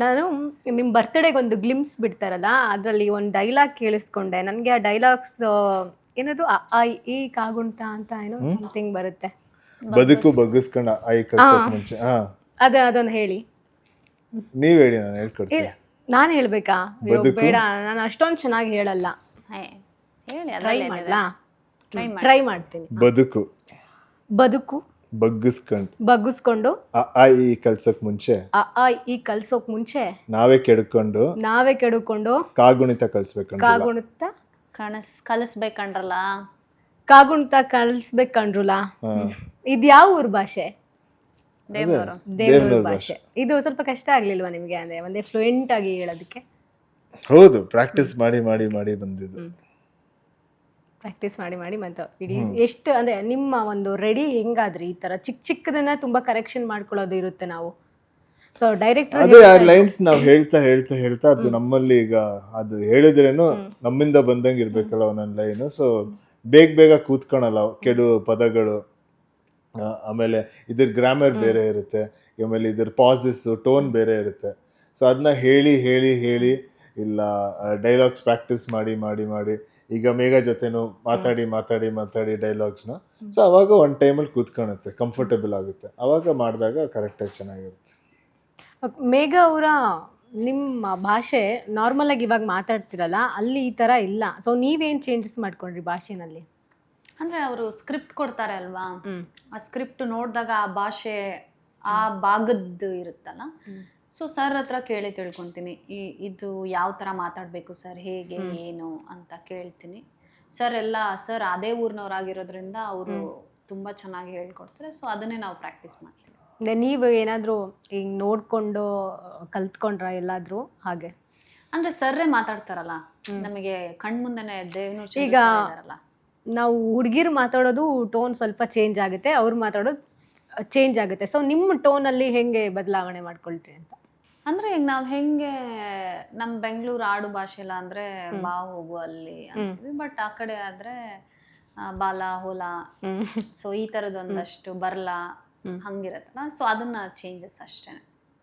ನಾನು ನಿಮ್ಮ ಬರ್ತ್ಡೇಗೆ ಒಂದು ಗ್ಲಿಮ್ಸ್ ಬಿಡ್ತಾರಲ್ಲ ಅದರಲ್ಲಿ ಒಂದು ಡೈಲಾಗ್ ಕೇಳಿಸ್ಕೊಂಡೆ. ನನಗೆ ಆ ಡೈಲಾಗ್ಸ್ ಏನದು ಈ ಕಾಗುಂಟ ಅಂತ ಏನೋ ಸಮಥಿಂಗ್ ಬರುತ್ತೆ. ಬದುಕು ಬಗ್ಗಿಸ್ಕೊಂಡ ಐ ಕಲ್ಸೋಕ್ ಮುಂಚೆ. ಅದೊಂದು ಹೇಳಿ. ನೀವ್ ಹೇಳಿ, ನಾನು ಹೇಳ್ಕೊಡ್ತೀನಿ. ನಾನು ಹೇಳ್ಬೇಕಾ? ಬೇಡ, ನಾನು ಅಷ್ಟೊಂದು ಚೆನ್ನಾಗಿ ಹೇಳಲ್ಲ. ಟ್ರೈ ಮಾಡ್ತೀನಿ. ಬದುಕು ಬಗ್ಗಿಸ್ಕೊಂಡು ಈ ಕಲ್ಸೋಕ್ ಮುಂಚೆ ಈ ಕಲ್ಸೋಕ್ ಮುಂಚೆ ನಾವೇ ಕೆಡ್ಕೊಂಡು ಕಾಗುಣಿತ ಕಲಿಸ್ಬೇಕಂಡ್ರಲ್ಲ. ಕಾಗುಣಿತ ಕಲಿಸ್ಬೇಕಂಡ್ರಲ್ಲ. ಇದು ಯಾವ ಊರ್ ಭಾಷೆ? ದೇವ್ರ ಭಾಷೆ. ಇದು ಸ್ವಲ್ಪ ಕಷ್ಟ ಆಗ್ಲಿಲ್ವಾ ನಿಮ್ಗೆ? ಅಂದ್ರೆ ಒಂದೇ ಫ್ಲೂಯೆಂಟ್ ಆಗಿ ಹೇಳೋದಕ್ಕೆ? ಹೌದು, ಪ್ರಾಕ್ಟೀಸ್ ಮಾಡಿ ಮಾಡಿ ಮಾಡಿ ಬಂದಿದ್ದು. ಪ್ರಾಕ್ಟೀಸ್ ಮಾಡಿ ಮಾಡಿ ಮತ್ತೆ ಇಡೀ ಎಷ್ಟು ಅಂದ್ರೆ ನಿಮ್ಮ ಒಂದು ರೆಡಿ ಹೆಂಗಾದ್ರಿ? ಈ ತರ ಚಿಕ್ಕದನ್ನ ತುಂಬಾ ಕರೆಕ್ಷನ್ ಮಾಡ್ಕೊಳ್ಳೋದು ಇರುತ್ತೆ ನಾವು. ಸೊ ಡೈರೆಕ್ಟರ್ ಅದೇ ಆ ಲೈನ್ಸ್ ನಾವ್ ಹೇಳ್ತಾ ಹೇಳ್ತಾ ಹೇಳ್ತಾ ಅದು ನಮ್ಮಲ್ಲಿ ಈಗ ಅದು ಹೇಳಿದ್ರೇನು ನಮ್ಮಿಂದ ಬಂದಂಗೆ ಇರ್ಬೇಕಲ್ಲ ಒಂದೊಂದು ಲೈನ್. ಸೊ ಬೇಗ ಕೂತ್ಕೊಳಲ್ಲ ಕೆಡು ಪದಗಳು. ಆಮೇಲೆ ಇದ್ರ ಗ್ರಾಮರ್ ಬೇರೆ ಇರುತ್ತೆ, ಆಮೇಲೆ ಇದ್ರ ಪಾಸಸ್ ಟೋನ್ ಬೇರೆ ಇರುತ್ತೆ. ಸೊ ಅದನ್ನ ಹೇಳಿ ಹೇಳಿ ಹೇಳಿ ಇಲ್ಲ ಡೈಲಾಗ್ಸ್ ಪ್ರಾಕ್ಟೀಸ್ ಮಾಡಿ ಮಾಡಿ ಮಾಡಿ ಈಗ ಮೇಘ ಜೊತೆನೂ ಮಾತಾಡಿ ಮಾತಾಡಿ ಮಾತಾಡಿ ಡೈಲಾಗ್ಸ್ನ. ಸೊ ಅವಾಗ ಒಂದು ಟೈಮಲ್ಲಿ ಕೂತ್ಕೊಳುತ್ತೆ, ಕಂಫರ್ಟಬಲ್ ಆಗುತ್ತೆ. ಅವಾಗ ಮಾಡಿದಾಗ ಕರೆಕ್ಟಾಗಿ ಚೆನ್ನಾಗಿರುತ್ತೆ. ಮೇಘ ಅವರ ನಿಮ್ಮ ಭಾಷೆ ನಾರ್ಮಲ್ ಆಗಿ ಇವಾಗ ಮಾತಾಡ್ತಿರಲ್ಲ, ಅಲ್ಲಿ ಈ ಥರ ಇಲ್ಲ. ಸೊ ನೀವೇನು ಚೇಂಜಸ್ ಮಾಡ್ಕೊಂಡ್ರಿ ಭಾಷೆನಲ್ಲಿ? ಅಂದರೆ ಅವರು ಸ್ಕ್ರಿಪ್ಟ್ ಕೊಡ್ತಾರೆ ಅಲ್ವಾ, ಆ ಸ್ಕ್ರಿಪ್ಟ್ ನೋಡಿದಾಗ ಆ ಭಾಷೆ ಆ ಭಾಗದ್ದು ಇರುತ್ತಲ್ಲ. ಸೊ ಸರ್ ಹತ್ರ ಕೇಳಿ ತಿಳ್ಕೊತೀನಿ, ಇದು ಯಾವ ಥರ ಮಾತಾಡಬೇಕು ಸರ್, ಹೇಗೆ ಏನು ಅಂತ ಕೇಳ್ತೀನಿ. ಸರ್ ಅದೇ ಊರಿನವರಾಗಿರೋದ್ರಿಂದ ಅವರು ತುಂಬ ಚೆನ್ನಾಗಿ ಹೇಳ್ಕೊಡ್ತಾರೆ. ಸೊ ಅದನ್ನೇ ನಾವು ಪ್ರಾಕ್ಟೀಸ್ ಮಾಡ್ತೀವಿ. ನೀವು ಏನಾದರೂ ಈಗ ನೋಡಿಕೊಂಡು ಕಲ್ತ್ಕೊಂಡ್ರ ಎಲ್ಲಾದರೂ ಹಾಗೆ? ಅಂದರೆ ಸರ್ರೇ ಮಾತಾಡ್ತಾರಲ್ಲ ನಮಗೆ ಕಣ್ಮುಂದೆನೇ ದೇವ್ನು. ಈಗ ನಾವು ಹುಡುಗಿರು ಮಾತಾಡೋದು ಟೋನ್ ಸ್ವಲ್ಪ ಚೇಂಜ್ ಆಗುತ್ತೆ, ಅವ್ರು ಮಾತಾಡೋದು ಚೇಂಜ್ ಆಗುತ್ತೆ. ಸೊ ನಿಮ್ಮ ಟೋನಲ್ಲಿ ಹೆಂಗೆ ಬದಲಾವಣೆ ಮಾಡ್ಕೊಳ್ತೀರಿ ಅಂತ? ಅಂದರೆ ಈಗ ನಾವು ಹೆಂಗೆ ನಮ್ಮ ಬೆಂಗಳೂರು ಆಡು ಭಾಷೆ ಎಲ್ಲ ಅಂದರೆ ಬಾ ಹೋಗು ಅಲ್ಲಿ ಅಂತೀವಿ. ಬಟ್ ಆ ಕಡೆ ಆದರೆ ಬಾಲ ಹೊಲ, ಸೊ ಈ ಥರದೊಂದಷ್ಟು ಬರಲ ಹಂಗಿರತ್ತಲ್ಲ. ಸೊ ಅದನ್ನ ಚೇಂಜಸ್ ಅಷ್ಟೇ.